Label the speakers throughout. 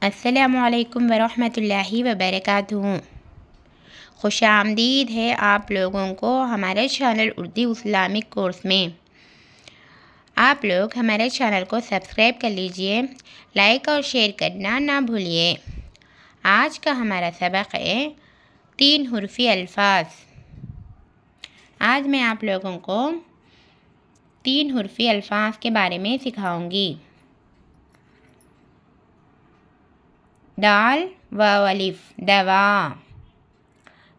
Speaker 1: अस्सलामुअलैकुम वरहमतुल्लाहि वबरकातुहू। खुश आमदीद है आप लोगों को हमारे चैनल उर्दू इस्लामिक कोर्स में। आप लोग हमारे चैनल को सब्सक्राइब कर लीजिए, लाइक और शेयर करना ना भूलिए। आज का हमारा सबक है 3 हुर्फ़ी अल्फाज। आज मैं आप लोगों को 3 हुर्फ़ी अल्फाज के बारे में सिखाऊंगी। दाल वाव अलिफ दवा।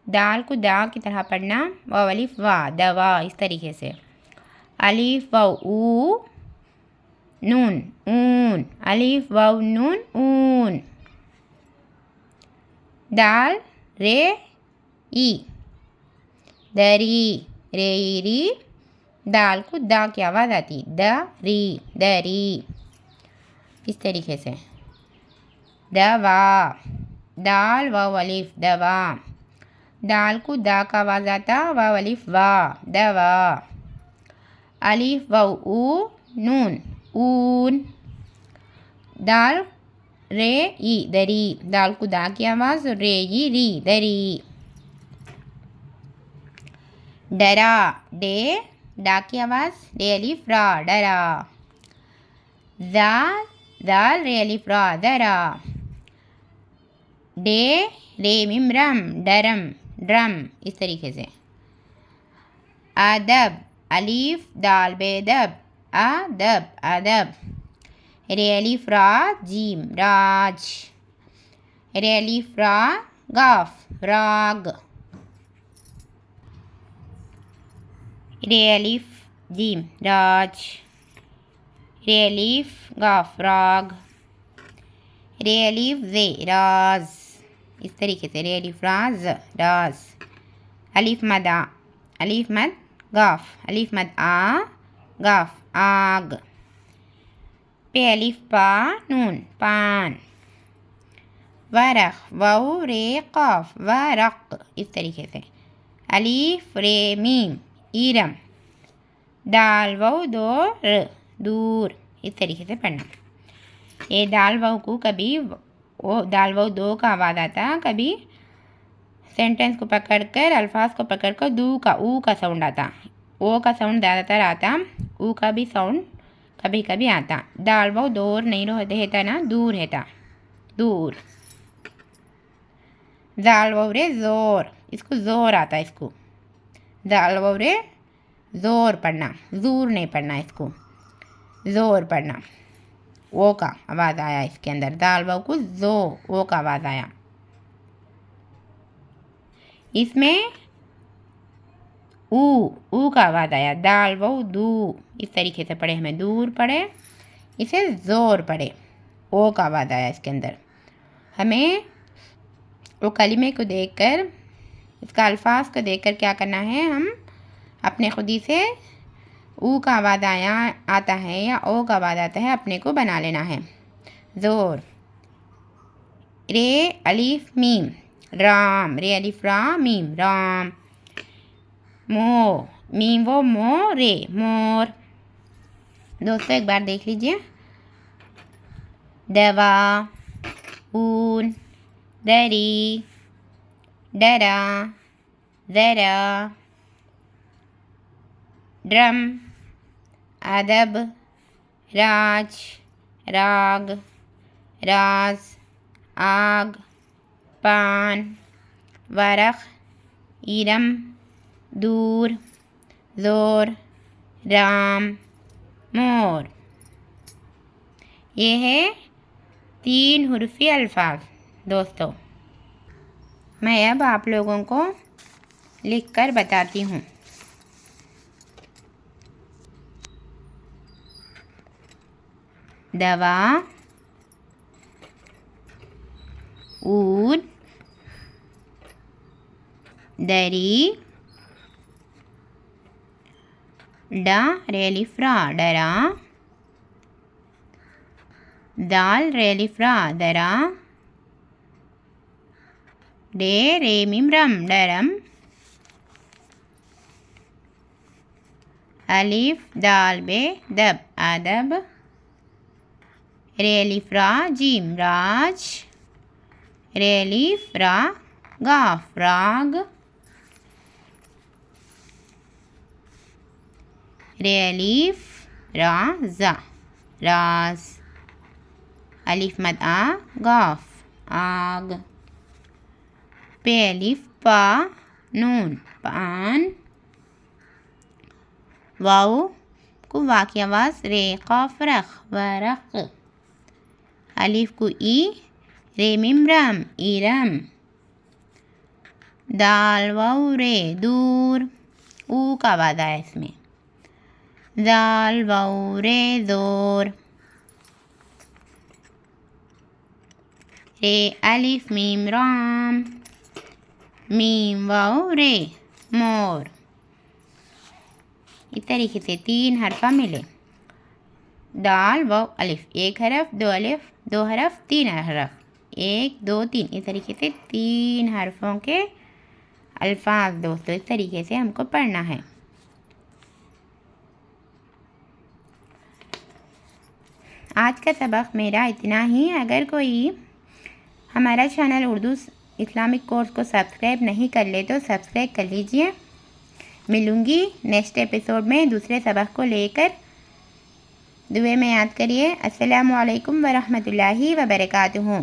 Speaker 1: दाल को दा की तरह पढ़ना, वाव अलिफ वा दवा, इस तरीके से। अलिफ वाव ऊ नून ऊन, अलिफ वाव नून ऊन। दाल रे ई दरी रे री। दाल को दा की आवाज़ आती, द री दरी, इस तरीके से। दवा दाल वाव अलिफ दवा। दाल को दा का आवाज़ आता, वाव अलिफ वा दवा। अलिफ वाव ऊ नून ऊन। दाल रे ई दरी। दाल को दा की आवाज़, रे ई री दरी। डरा डे डा की आवाज़, रे अलिफ रा डरा। दाल रे अलिफ रा दरा। डे रे मिम रम डरम ड्रम, इस तरीके से। अदब अलीफ दाल बेदब अदब अदब। रे अलिफ रा जीम राज। रे अलिफ रा गाफ राग। रे अलिफ जीम राज। रे अलिफ गाफ राग। रे अलिफ जे राज, इस तरीके से। रे अलिफ राज राज। अलिफ मद आ अलिफ मद गाफ, अलिफ मद आ गाफ आग। पे अलिफ पा नून पान। वरख वाउ रे काफ वरक, इस तरीके से। अलिफ रे मीम ईरम। दाल वाउ दो र दूर, इस तरीके से पढ़ना। ये दाल वाउ को कभी वो दाल वाउ दो का आवाज़ आता, कभी सेंटेंस को पकड़कर, अल्फाज को पकड़कर दू का ऊ का साउंड आता। ओ का साउंड ज़्यादातर आता, ऊ का भी साउंड कभी कभी आता। दाल वाउ दूर नहीं रहता ना, दूर रहता दूर। दाल वाउ रे जोर, इसको जोर आता है इसको। दाल वाउ रे जोर पढ़ना, जूर नहीं पढ़ना, इसको जोर पढ़ना। ओ का आवाज़ आया इसके अंदर, दाल वाउ को जो ओ का आवाज़ आया। इसमें ऊ का आवाज़ आया, दाल वाउ दू, इस तरीके से पढ़े, हमें दूर पढ़े, इसे जोर पढ़े। ओ का आवाज़ आया इसके अंदर। हमें वो कलिमे को देखकर, इसका अल्फाज को देखकर क्या करना है, हम अपने खुदी से ऊ का आवाज़ आता है या ओ का आवाज़ आता है, अपने को बना लेना है। जोर रे अलिफ मीम राम। रे अलिफ रा मीम राम। मो मीम वो मो रे मोर। दोस्तों एक बार देख लीजिए। दवा ऊन दरी डरा ज़रा। ड्रम अदब राज राग राज आग पान। वरख ईरम दूर जोर राम मोर। ये है 3 हुर्फ़ी अल्फाज। दोस्तों मैं अब आप लोगों को लिखकर बताती हूँ। दवा ऊद दरी डा रे अलिफ रा डरा। दाल रे अलिफ रा दरा। डे रे मिम रम डरम। अलिफ दाल बे दब अदब। रे अलिफ रा जीम राज, रे अलिफ रा गाफ राग, रे अलिफ रा जा राज, अलिफ मद आ गाफ आग, पे अलिफ पा नून पान, वाव को वा की आवाज़ रे क़ाफ रख वरक, अलिफ को ई रे मिम रम इरम, दाल वाव रे दूर ऊ का वादा है इसमें, दाल वाव रे जोर, रे अलिफ मीम राम, मीम वाव रे मोर। इस तरीके से 3 हरफा मिले, दाल वाव अलिफ 1 हरफ, 2 अलिफ 2 हरफ, 3 हरफ 1 2 3, इस तरीके से 3 हरफों के अल्फाज दोस्तों इस तरीके से हमको पढ़ना है। आज का सबक मेरा इतना ही। अगर कोई हमारा चैनल उर्दू इस्लामिक कोर्स को सब्सक्राइब नहीं कर ले तो सब्सक्राइब कर लीजिए। मिलूँगी नेक्स्ट एपिसोड में दूसरे सबक को लेकर। दुआ में याद करिए। अस्सलामु अलैकुम वरहमतुल्लाहि वबरकातुहू।